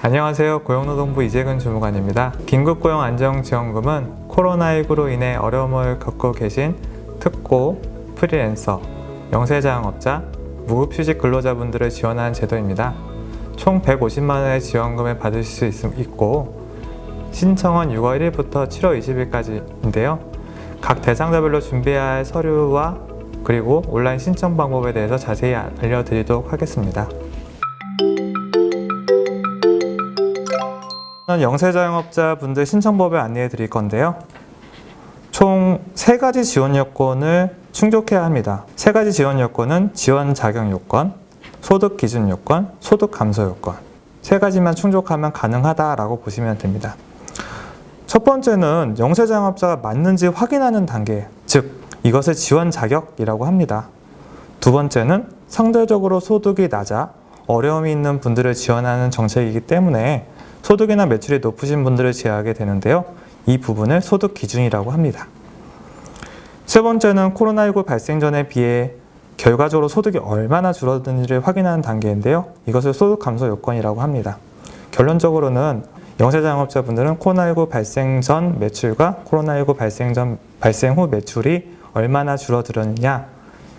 안녕하세요. 고용노동부 이재근 주무관입니다. 긴급고용안정지원금은 코로나19로 인해 어려움을 겪고 계신 특고, 프리랜서, 영세자영업자, 무급휴직 근로자분들을 지원하는 제도입니다. 총 150만 원의 지원금을 받으실 수 있고 신청은 6월 1일부터 7월 20일까지인데요. 각 대상자별로 준비해야 할 서류와 그리고 온라인 신청 방법에 대해서 자세히 알려드리도록 하겠습니다. 영세자영업자분들 신청법을 안내해 드릴 건데요. 총 3가지 지원 요건을 충족해야 합니다. 3가지 지원 요건은 지원 자격 요건, 소득 기준 요건, 소득 감소 요건 3가지만 충족하면 가능하다라고 보시면 됩니다. 첫 번째는 영세자영업자가 맞는지 확인하는 단계, 즉 이것을 지원 자격이라고 합니다. 두 번째는 상대적으로 소득이 낮아 어려움이 있는 분들을 지원하는 정책이기 때문에 소득이나 매출이 높으신 분들을 제외하게 되는데요. 이 부분을 소득 기준이라고 합니다. 세 번째는 코로나19 발생 전에 비해 결과적으로 소득이 얼마나 줄어드는지를 확인하는 단계인데요. 이것을 소득 감소 요건이라고 합니다. 결론적으로는 영세자영업자분들은 코로나19 발생 전 매출과 코로나19 발생 후 매출이 얼마나 줄어들었느냐,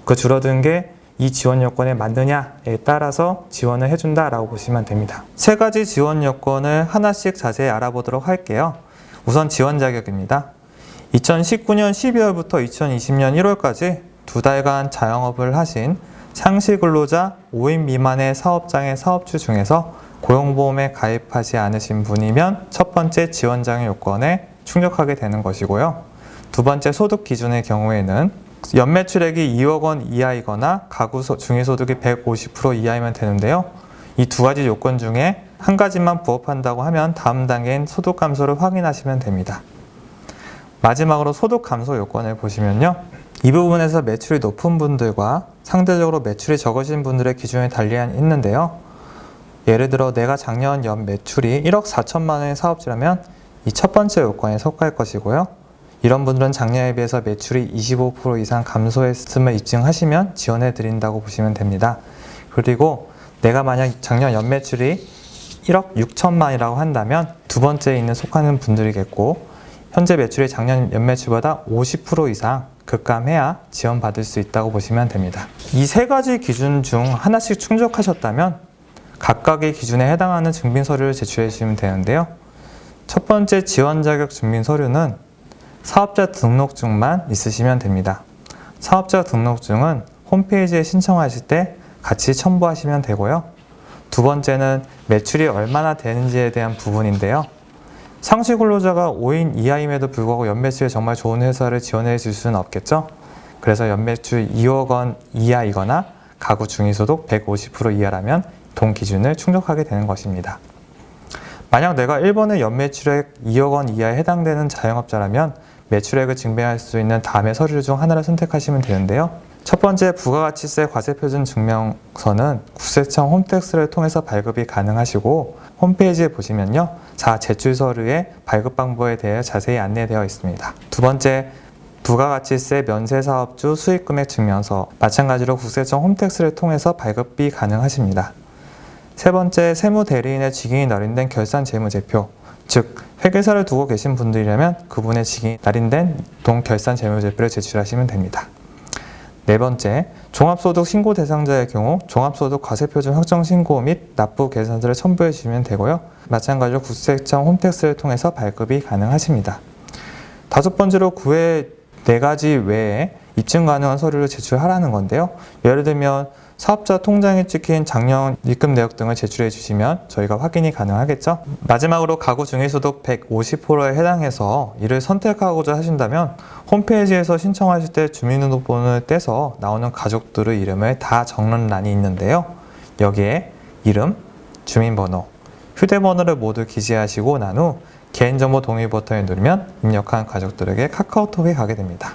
그 줄어든 게 이 지원 요건에 맞느냐에 따라서 지원을 해준다라고 보시면 됩니다. 3가지 지원 요건을 하나씩 자세히 알아보도록 할게요. 우선 지원 자격입니다. 2019년 12월부터 2020년 1월까지 2달간 자영업을 하신 상시 근로자 5인 미만의 사업장의 사업주 중에서 고용보험에 가입하지 않으신 분이면 첫 번째 지원 자격 요건에 충족하게 되는 것이고요. 두 번째 소득 기준의 경우에는 연매출액이 2억 원 이하이거나 가구 중위소득이 150% 이하이면 되는데요. 이 2가지 요건 중에 한 가지만 부합한다고 하면 다음 단계인 소득 감소를 확인하시면 됩니다. 마지막으로 소득 감소 요건을 보시면요. 이 부분에서 매출이 높은 분들과 상대적으로 매출이 적으신 분들의 기준이 달리 있는데요. 예를 들어 내가 작년 연 매출이 1억 4천만 원의 사업주라면 이 첫 번째 요건에 속할 것이고요. 이런 분들은 작년에 비해서 매출이 25% 이상 감소했음을 입증하시면 지원해 드린다고 보시면 됩니다. 그리고 내가 만약 작년 연매출이 1억 6천만이라고 한다면 두 번째에 있는 속하는 분들이겠고 현재 매출이 작년 연매출보다 50% 이상 급감해야 지원받을 수 있다고 보시면 됩니다. 이 3가지 기준 중 하나씩 충족하셨다면 각각의 기준에 해당하는 증빙 서류를 제출해 주시면 되는데요. 첫 번째 지원 자격 증빙 서류는 사업자 등록증만 있으시면 됩니다. 사업자 등록증은 홈페이지에 신청하실 때 같이 첨부하시면 되고요. 두 번째는 매출이 얼마나 되는지에 대한 부분인데요. 상시 근로자가 5인 이하임에도 불구하고 연매출이 정말 좋은 회사를 지원해 줄 수는 없겠죠. 그래서 연매출 2억 원 이하이거나 가구 중위소득 150% 이하라면 동 기준을 충족하게 되는 것입니다. 만약 내가 1번의 연매출액 2억 원 이하에 해당되는 자영업자라면 매출액을 증명할 수 있는 다음의 서류 중 하나를 선택하시면 되는데요. 첫 번째 부가가치세 과세표준 증명서는 국세청 홈택스를 통해서 발급이 가능하시고 홈페이지에 보시면요. 제출 서류의 발급 방법에 대해 자세히 안내되어 있습니다. 두 번째 부가가치세 면세사업주 수익금액 증명서 마찬가지로 국세청 홈택스를 통해서 발급이 가능하십니다. 세 번째 세무대리인의 직인이 날인된 결산재무제표, 즉 회계사를 두고 계신 분들이라면 그분의 직인이 날인된 동결산재무제표를 제출하시면 됩니다. 네 번째, 종합소득 신고 대상자의 경우 종합소득 과세표준 확정 신고 및 납부 계산서를 첨부해 주시면 되고요. 마찬가지로 국세청 홈택스를 통해서 발급이 가능하십니다. 다섯 번째로 그 외 4가지 외에 입증 가능한 서류를 제출하라는 건데요. 예를 들면 사업자 통장에 찍힌 작년 입금 내역 등을 제출해 주시면 저희가 확인이 가능하겠죠. 마지막으로 가구 중위소득 150%에 해당해서 이를 선택하고자 하신다면 홈페이지에서 신청하실 때 주민등록번호를 떼서 나오는 가족들의 이름을 다 적는 란이 있는데요. 여기에 이름, 주민번호, 휴대번호를 모두 기재하시고 난 후 개인정보 동의 버튼을 누르면 입력한 가족들에게 카카오톡이 가게 됩니다.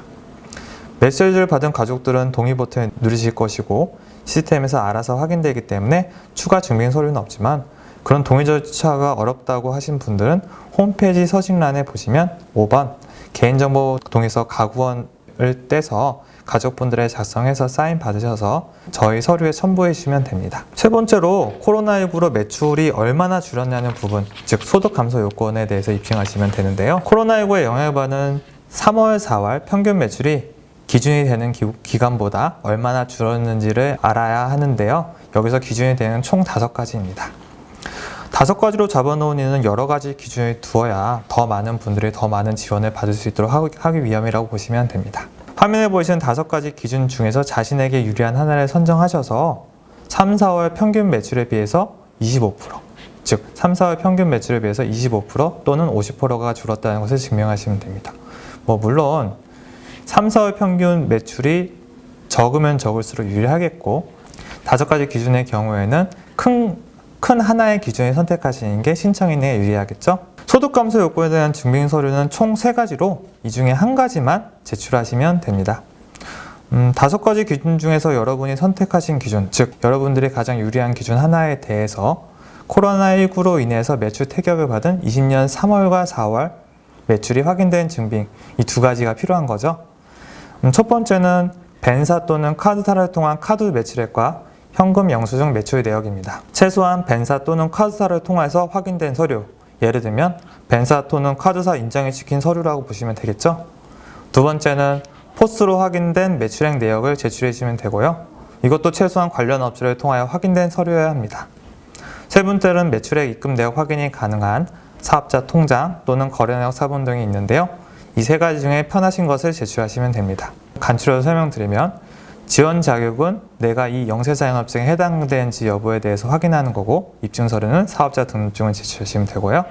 메시지를 받은 가족들은 동의 버튼을 누르실 것이고 시스템에서 알아서 확인되기 때문에 추가 증빙 서류는 없지만 그런 동의 절차가 어렵다고 하신 분들은 홈페이지 서식란에 보시면 5번 개인정보 동의서 가구원을 떼서 가족분들의 작성해서 사인 받으셔서 저희 서류에 첨부해 주시면 됩니다. 세 번째로 코로나19로 매출이 얼마나 줄었냐는 부분, 즉 소득 감소 요건에 대해서 입증하시면 되는데요. 코로나19에 영향을 받은 3월, 4월 평균 매출이 기준이 되는 기간보다 얼마나 줄었는지를 알아야 하는데요. 여기서 기준이 되는 총 5가지입니다. 5가지로 잡아놓은 이유는 여러 가지 기준을 두어야 더 많은 분들이 더 많은 지원을 받을 수 있도록 하기 위함이라고 보시면 됩니다. 화면에 보이시는 5가지 기준 중에서 자신에게 유리한 하나를 선정하셔서 3, 4월 평균 매출에 비해서 25%, 즉 3, 4월 평균 매출에 비해서 25% 또는 50%가 줄었다는 것을 증명하시면 됩니다. 물론 3, 4월 평균 매출이 적으면 적을수록 유리하겠고 5가지 기준의 경우에는 큰 하나의 기준을 선택하시는 게 신청인에게 유리하겠죠. 소득 감소 요건에 대한 증빙 서류는 총 3가지로 이 중에 1가지만 제출하시면 됩니다. 5가지 기준 중에서 여러분이 선택하신 기준, 즉 여러분들이 가장 유리한 기준 하나에 대해서 코로나19로 인해서 매출 타격을 받은 20년 3월과 4월 매출이 확인된 증빙, 이 2가지가 필요한 거죠. 첫 번째는 벤사 또는 카드사를 통한 카드 매출액과 현금 영수증 매출 내역입니다. 최소한 벤사 또는 카드사를 통해서 확인된 서류, 예를 들면 벤사 또는 카드사 인정을 시킨 서류라고 보시면 되겠죠. 두 번째는 포스로 확인된 매출액 내역을 제출해 주시면 되고요. 이것도 최소한 관련 업체를 통하여 확인된 서류여야 합니다. 세 번째는 매출액 입금 내역 확인이 가능한 사업자 통장 또는 거래내역 사본 등이 있는데요. 이 3가지 중에 편하신 것을 제출하시면 됩니다. 간추려서 설명드리면 지원 자격은 내가 이 영세자영업증에 해당되는지 여부에 대해서 확인하는 거고, 입증 서류는 사업자 등록증을 제출하시면 되고요.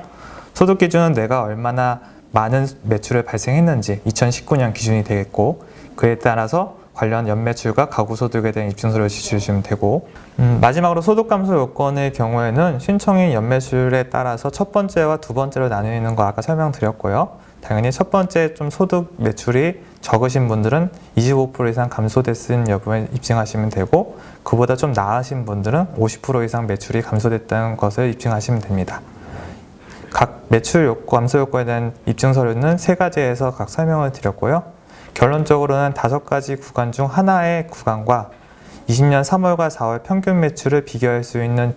소득 기준은 내가 얼마나 많은 매출을 발생했는지 2019년 기준이 되겠고, 그에 따라서 관련 연매출과 가구소득에 대한 입증 서류를 제출하시면 되고, 마지막으로 소득 감소 요건의 경우에는 신청인 연매출에 따라서 첫 번째와 두 번째로 나뉘는 거 아까 설명드렸고요. 당연히 첫 번째 좀 소득 매출이 적으신 분들은 25% 이상 감소됐은 여부에 입증하시면 되고, 그보다 좀 나으신 분들은 50% 이상 매출이 감소됐다는 것을 입증하시면 됩니다. 각 매출 감소 요건에 대한 입증 서류는 3가지에서 각 설명을 드렸고요. 결론적으로는 5가지 구간 중 하나의 구간과 20년 3월과 4월 평균 매출을 비교할 수 있는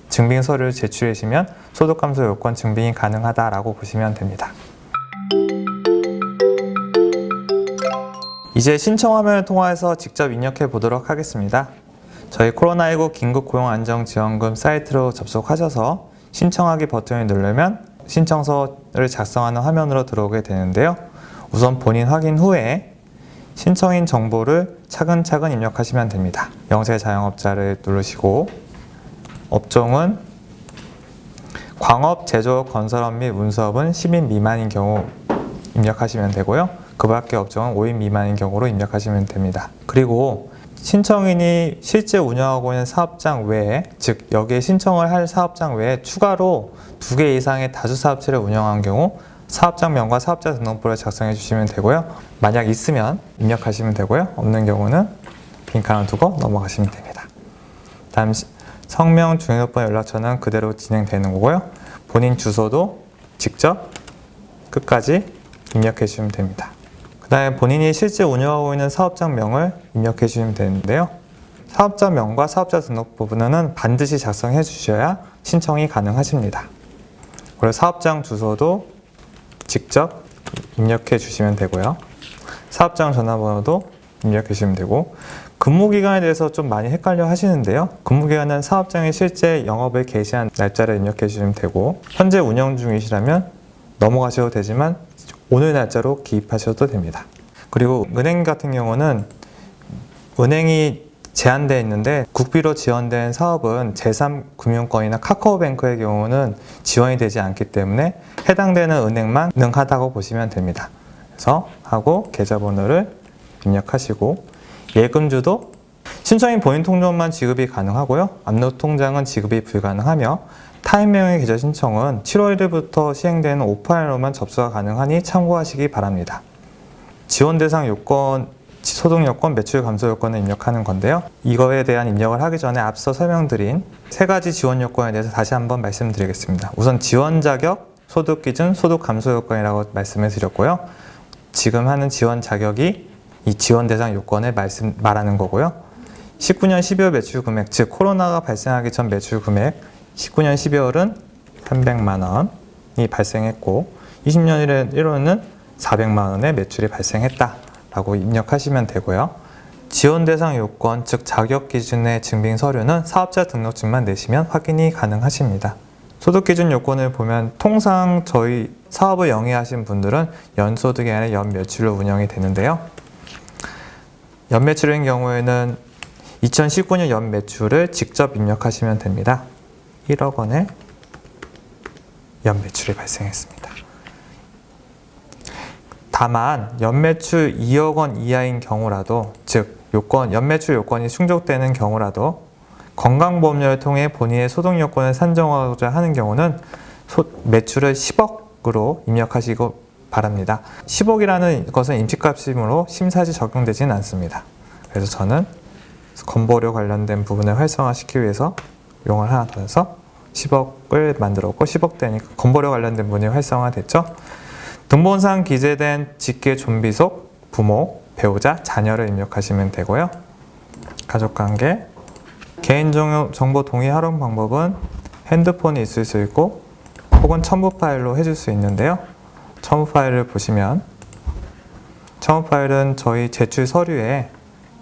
증빙 서류를 제출해 주시면 소득 감소 요건 증빙이 가능하다라고 보시면 됩니다. 이제 신청 화면을 통해서 직접 입력해 보도록 하겠습니다. 저희 코로나19 긴급고용안정지원금 사이트로 접속하셔서 신청하기 버튼을 누르면 신청서를 작성하는 화면으로 들어오게 되는데요. 우선 본인 확인 후에 신청인 정보를 차근차근 입력하시면 됩니다. 영세자영업자를 누르시고 업종은 광업, 제조업, 건설업 및 운수업은 10인 미만인 경우 입력하시면 되고요. 그 밖의 업종은 5인 미만인 경우로 입력하시면 됩니다. 그리고 신청인이 실제 운영하고 있는 사업장 외에, 즉 여기에 신청을 할 사업장 외에 추가로 2개 이상의 다주사업체를 운영한 경우 사업장명과 사업자 등록부를 작성해 주시면 되고요. 만약 있으면 입력하시면 되고요. 없는 경우는 빈칸을 두고 넘어가시면 됩니다. 다음 성명, 주민등록번, 연락처는 그대로 진행되는 거고요. 본인 주소도 직접 끝까지 입력해 주시면 됩니다. 그 다음에 본인이 실제 운영하고 있는 사업장명을 입력해 주시면 되는데요. 사업자명과 사업자 등록 부분은 반드시 작성해 주셔야 신청이 가능하십니다. 그리고 사업장 주소도 직접 입력해 주시면 되고요. 사업장 전화번호도 입력해 주시면 되고, 근무기간에 대해서 좀 많이 헷갈려 하시는데요. 근무기간은 사업장이 실제 영업을 개시한 날짜를 입력해 주시면 되고, 현재 운영 중이시라면 넘어가셔도 되지만 오늘 날짜로 기입하셔도 됩니다. 그리고 은행 같은 경우는 은행이 제한되어 있는데 국비로 지원된 사업은 제3금융권이나 카카오뱅크의 경우는 지원이 되지 않기 때문에 해당되는 은행만 능하다고 보시면 됩니다. 그래서 하고 계좌번호를 입력하시고, 예금주도 신청인 본인 통장만 지급이 가능하고요. 압록 통장은 지급이 불가능하며 타인명의 계좌 신청은 7월 1일부터 시행되는 오프라인으로만 접수가 가능하니 참고하시기 바랍니다. 지원 대상 요건, 소득 요건, 매출 감소 요건을 입력하는 건데요. 이거에 대한 입력을 하기 전에 앞서 설명드린 3가지 지원 요건에 대해서 다시 한번 말씀드리겠습니다. 우선 지원 자격, 소득 기준, 소득 감소 요건이라고 말씀을 드렸고요. 지금 하는 지원 자격이 이 지원 대상 요건을 말하는 거고요. 19년 12월 매출 금액, 즉 코로나가 발생하기 전 매출 금액 19년 12월은 300만 원이 발생했고 20년 1월은 400만 원의 매출이 발생했다라고 입력하시면 되고요. 지원 대상 요건, 즉 자격 기준의 증빙 서류는 사업자 등록증만 내시면 확인이 가능하십니다. 소득 기준 요건을 보면 통상 저희 사업을 영위하신 분들은 연소득이 아니라 연매출로 운영이 되는데요. 연매출인 경우에는 2019년 연매출을 직접 입력하시면 됩니다. 1억 원의 연매출이 발생했습니다. 다만 연매출 2억 원 이하인 경우라도, 즉 연매출 요건이 충족되는 경우라도 건강보험료를 통해 본인의 소득 요건을 산정하고자 하는 경우는 매출을 10억으로 입력하시고 바랍니다. 10억이라는 것은 임시값이므로 심사시 적용되지는 않습니다. 그래서 저는 건보료 관련된 부분을 활성화시키기 위해서 용어를 하나 더 해서 10억을 만들었고 10억 대니까 건보료 관련된 부분이 활성화됐죠. 등본상 기재된 직계 존비속, 부모, 배우자, 자녀를 입력하시면 되고요. 가족관계, 개인정보 동의 활용 방법은 핸드폰이 있을 수 있고 혹은 첨부 파일로 해줄 수 있는데요. 첨부 파일을 보시면 첨부 파일은 저희 제출 서류에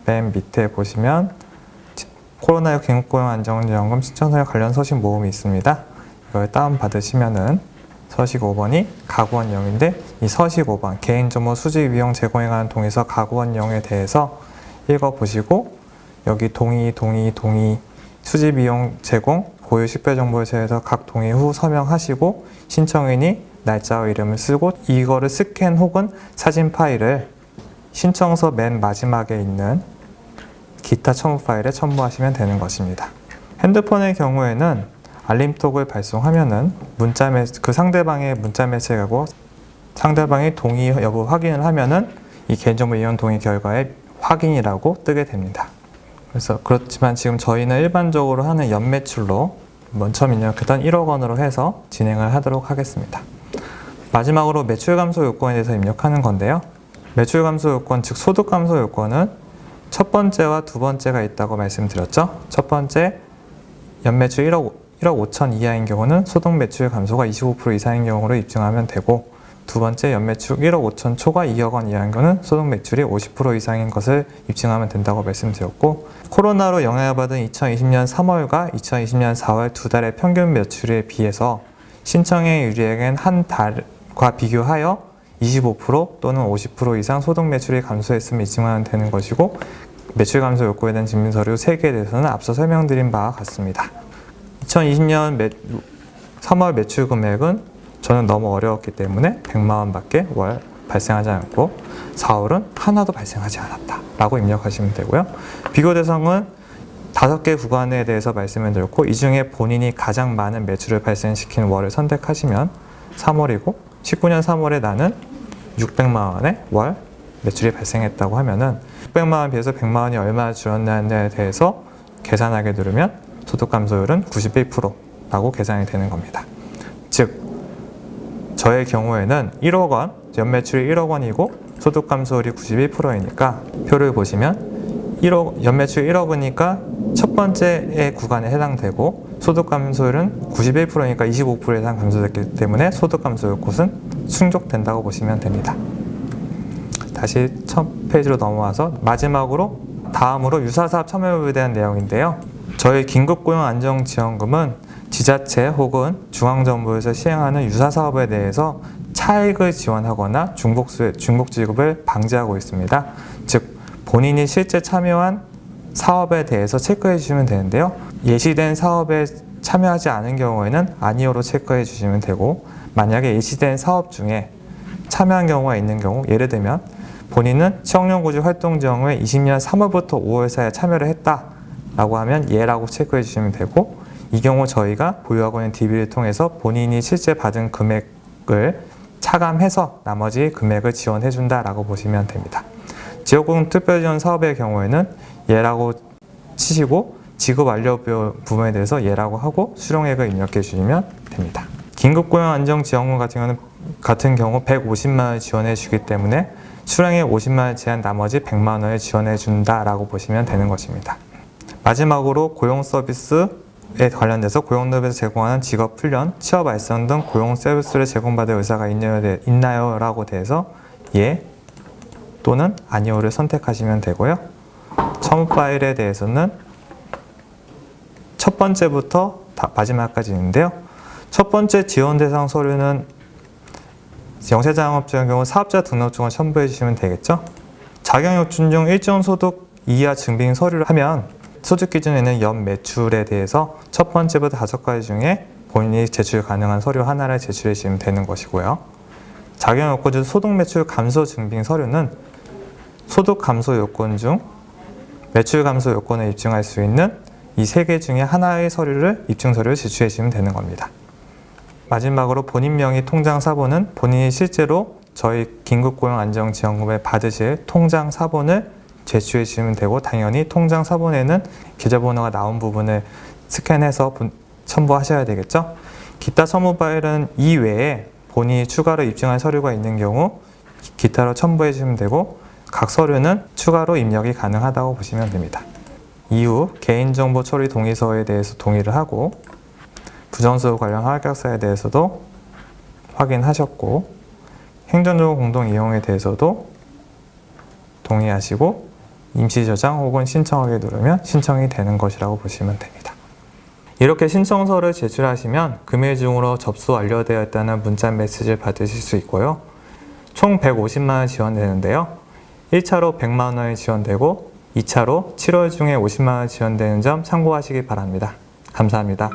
맨 밑에 보시면 코로나19 긴급고용 안정지원금 신청서에 관련 서식 모음이 있습니다. 이걸 다운받으시면은 서식 5번이 가구원령인데 이 서식 5번 개인정보 수집 비용 제공에 관한 동의서 가구원령에 대해서 읽어보시고 여기 동의 수집 비용 제공 고유 식별정보에 대해서 각 동의 후 서명하시고 신청인이 날짜와 이름을 쓰고 이거를 스캔 혹은 사진 파일을 신청서 맨 마지막에 있는 기타 첨부 파일에 첨부하시면 되는 것입니다. 핸드폰의 경우에는 알림톡을 발송하면은 그 상대방의 문자 메시지하고 상대방의 동의 여부 확인을 하면은 이 개인정보 이용 동의 결과에 확인이라고 뜨게 됩니다. 그렇지만 지금 저희는 일반적으로 하는 연매출로 먼저 입력했던 1억 원으로 해서 진행을 하도록 하겠습니다. 마지막으로 매출 감소 요건에 대해서 입력하는 건데요. 매출 감소 요건, 즉 소득 감소 요건은 첫 번째와 두 번째가 있다고 말씀드렸죠. 첫 번째, 연매출 1억 5천 이하인 경우는 소득 매출 감소가 25% 이상인 경우로 입증하면 되고, 두 번째, 연매출 1억 5천 초과 2억 원 이하인 경우는 소득 매출이 50% 이상인 것을 입증하면 된다고 말씀드렸고, 코로나로 영향을 받은 2020년 3월과 2020년 4월 두 달의 평균 매출에 비해서 신청의 유리액은 한 달과 비교하여 25% 또는 50% 이상 소득 매출이 감소했음을 입증하면 되는 것이고, 매출 감소 요건에 대한 증빙서류 3개에 대해서는 앞서 설명드린 바와 같습니다. 2020년 3월 매출 금액은 저는 너무 어려웠기 때문에 100만 원밖에 월 발생하지 않고 4월은 하나도 발생하지 않았다 라고 입력하시면 되고요. 비교 대상은 5개 구간에 대해서 말씀을 드렸고, 이 중에 본인이 가장 많은 매출을 발생시킨 월을 선택하시면 3월이고 19년 3월에 나는 600만 원의 월 매출이 발생했다고 하면은 600만 원 비해서 100만 원이 얼마나 줄었냐에 대해서 계산하게 누르면 소득 감소율은 91%라고 계산이 되는 겁니다. 즉 저의 경우에는 1억 원, 연매출이 1억 원이고 소득 감소율이 91%이니까 표를 보시면 연매출 1억 원이니까 첫 번째의 구간에 해당되고 소득 감소율은 91%니까 25% 이상 감소됐기 때문에 소득 감소율 곳은 충족된다고 보시면 됩니다. 다시 첫 페이지로 넘어와서 마지막으로 다음으로 유사사업 참여에 대한 내용인데요. 저희 긴급고용 안정지원금은 지자체 혹은 중앙정부에서 시행하는 유사사업에 대해서 차익을 지원하거나 중복 지급을 방지하고 있습니다. 즉 본인이 실제 참여한 사업에 대해서 체크해 주시면 되는데요. 예시된 사업에 참여하지 않은 경우에는 아니오로 체크해 주시면 되고, 만약에 예시된 사업 중에 참여한 경우가 있는 경우, 예를 들면 본인은 청년구직 활동지원금에 20년 3월부터 5월 사이에 참여를 했다라고 하면 예라고 체크해 주시면 되고, 이 경우 저희가 보유하고 있는 DB를 통해서 본인이 실제 받은 금액을 차감해서 나머지 금액을 지원해 준다라고 보시면 됩니다. 지역공동 특별지원 사업의 경우에는 예라고 치시고 지급 완료 부분에 대해서 예라고 하고 수령액을 입력해 주시면 됩니다. 긴급고용 안정지원금 같은 경우 150만 원 지원해 주기 때문에 수령에 50만 원 제한 나머지 100만 원을 지원해 준다라고 보시면 되는 것입니다. 마지막으로 고용 서비스에 관련돼서 고용노업에서 제공하는 직업 훈련, 취업 알선 등 고용 서비스를 제공받을 의사가 있나요? 라고 돼서 예 또는 아니오를 선택하시면 되고요. 첨부 파일에 대해서는 첫 번째부터 마지막까지 있는데요. 첫 번째 지원 대상 서류는 영세자영업자의 경우 사업자 등록증을 첨부해 주시면 되겠죠. 자격요건 중 일정 소득 이하 증빙 서류를 하면 소득 기준에 있는 연 매출에 대해서 첫 번째부터 5가지 중에 본인이 제출 가능한 서류 하나를 제출해 주시면 되는 것이고요. 자격요건 중 소득 매출 감소 증빙 서류는 소득 감소 요건 중 매출 감소 요건을 입증할 수 있는 이 3개 중에 하나의 서류를 입증 서류를 제출해 주시면 되는 겁니다. 마지막으로 본인 명의 통장 사본은 본인이 실제로 저희 긴급고용안정지원금을 받으실 통장 사본을 제출해 주시면 되고, 당연히 통장 사본에는 계좌번호가 나온 부분을 스캔해서 첨부하셔야 되겠죠. 기타 첨부 파일은 이외에 본인이 추가로 입증할 서류가 있는 경우 기타로 첨부해 주시면 되고, 각 서류는 추가로 입력이 가능하다고 보시면 됩니다. 이후 개인정보 처리 동의서에 대해서 동의를 하고, 부정수급 관련 합격서에 대해서도 확인하셨고, 행정정보 공동 이용에 대해서도 동의하시고 임시 저장 혹은 신청하기 누르면 신청이 되는 것이라고 보시면 됩니다. 이렇게 신청서를 제출하시면 금일 중으로 접수 완료되었다는 문자 메시지를 받으실 수 있고요. 총 150만 원 지원되는데요. 1차로 100만 원이 지원되고 2차로 7월 중에 50만 원 지원되는 점 참고하시기 바랍니다. 감사합니다.